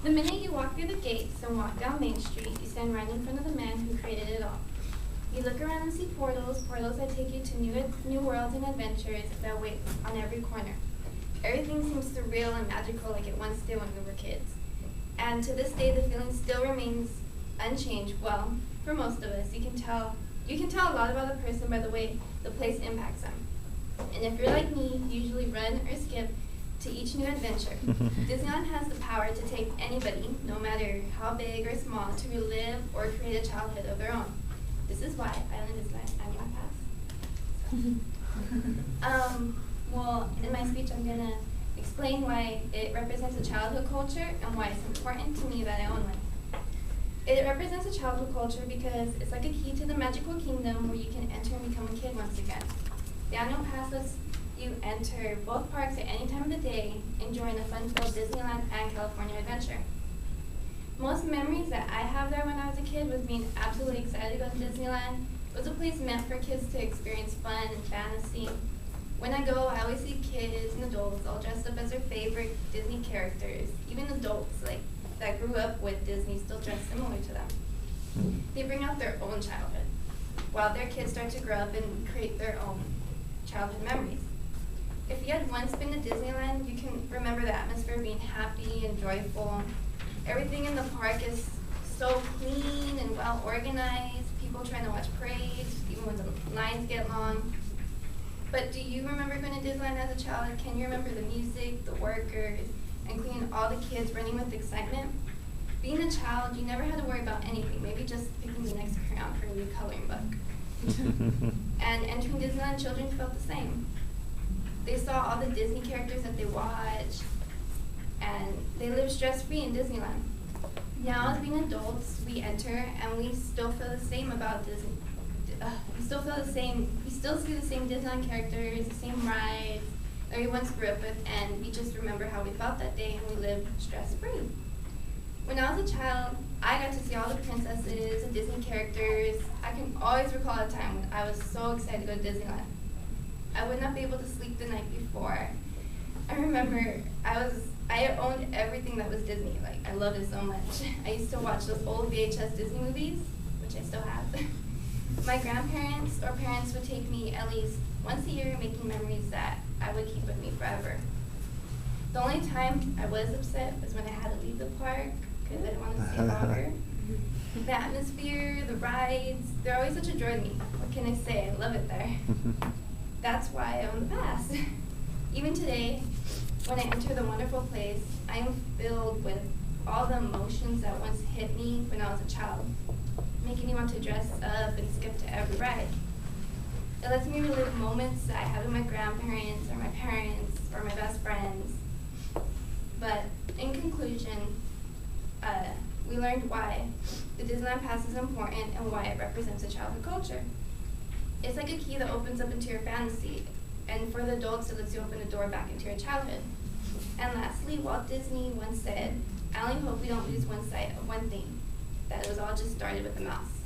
The minute you walk through the gates and walk down Main Street, you stand right in front of the man who created it all. You look around and see portals that take you to new worlds and adventures that wait on every corner. Everything seems surreal and magical like it once did when we were kids. And to this day, the feeling still remains unchanged. Well, for most of us, you can tell a lot about a person by the way the place impacts them. And if you're like me, you usually run or skip to each new adventure. Disneyland has the power to take anybody, no matter how big or small, to relive or create a childhood of their own. This is why Island is my annual pass. Well, in my speech, I'm going to explain why it represents a childhood culture and why it's important to me that I own one. It represents a childhood culture because it's like a key to the magical kingdom where you can enter and become a kid once again. The annual pass lets you enter both parks at any time of the day, enjoying a fun-filled Disneyland and California adventure. Most memories that I have there when I was a kid was being absolutely excited to go to Disneyland. It was a place meant for kids to experience fun and fantasy. When I go, I always see kids and adults all dressed up as their favorite Disney characters. Even adults that grew up with Disney still dress similar to them. They bring out their own childhood, while their kids start to grow up and create their own childhood memories. If you had once been to Disneyland, you can remember the atmosphere being happy and joyful. Everything in the park is so clean and well organized, people trying to watch parades, even when the lines get long. But do you remember going to Disneyland as a child? Can you remember the music, the workers, including all the kids running with excitement? Being a child, you never had to worry about anything, maybe just picking the next crayon for a new coloring book. And entering Disneyland, children felt the same. They saw all the Disney characters that they watched, and they lived stress-free in Disneyland. Now, as being adults, we enter and we still feel the same about Disney. We still see the same Disneyland characters, the same rides that we once grew up with, and we just remember how we felt that day and we lived stress-free. When I was a child, I got to see all the princesses and Disney characters. I can always recall a time when I was so excited to go to Disneyland. I would not be able to sleep the night before. I remember I owned everything that was Disney. Like, I loved it so much. I used to watch those old VHS Disney movies, which I still have. My grandparents or parents would take me at least once a year, making memories that I would keep with me forever. The only time I was upset was when I had to leave the park because I didn't want to stay longer. The atmosphere, the rides, they're always such a joy to me. What can I say? I love it there. That's why I own the pass. Even today, when I enter the wonderful place, I am filled with all the emotions that once hit me when I was a child, making me want to dress up and skip to every ride. It lets me relive moments that I had with my grandparents or my parents or my best friends. But in conclusion, we learned why the Disneyland Pass is important and why it represents a childhood culture. It's like a key that opens up into your fantasy, and for the adults, it lets you open the door back into your childhood. And lastly, Walt Disney once said, "I only hope we don't lose one sight of one thing, that it was all just started with a mouse."